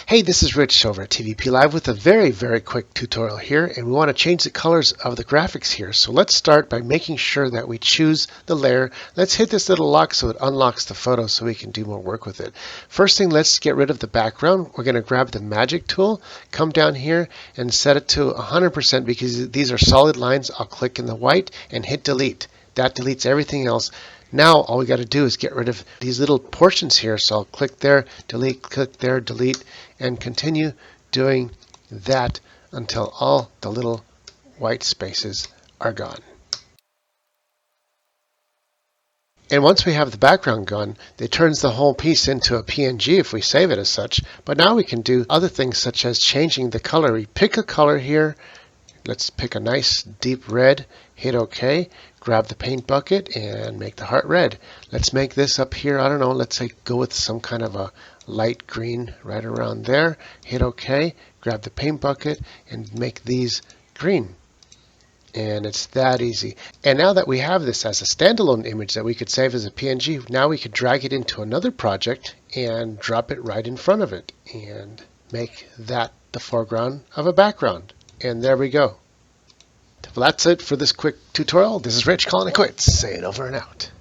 Hey, this is Rich over at TVP Live with a very quick tutorial here, and we want to change the colors of the graphics here. So let's start by making sure that we choose the layer. Let's hit this little lock so it unlocks the photo so we can do more work with it. First thing, let's get rid of the background. We're going to grab the magic tool, come down here and set it to 100% because these are solid lines. I'll click in the white and hit delete. That deletes everything else. Now all we got to do is get rid of these little portions here. So I'll click there, click there, delete, and continue doing that until all the little white spaces are gone. And once we have the background gone, it turns the whole piece into a PNG if we save it as such. But now we can do other things such as changing the color. We pick a color here. Let's pick a nice deep red, hit OK, grab the paint bucket and make the heart red. Let's make this up here, I don't know, let's say go with some kind of a light green right around there, hit OK, grab the paint bucket and make these green. And it's that easy. And now that we have this as a standalone image that we could save as a PNG, now we could drag it into another project and drop it right in front of it and make that the foreground of a background. And there we go. Well, that's it for this quick tutorial. This is Rich calling it quits. Say it over and out.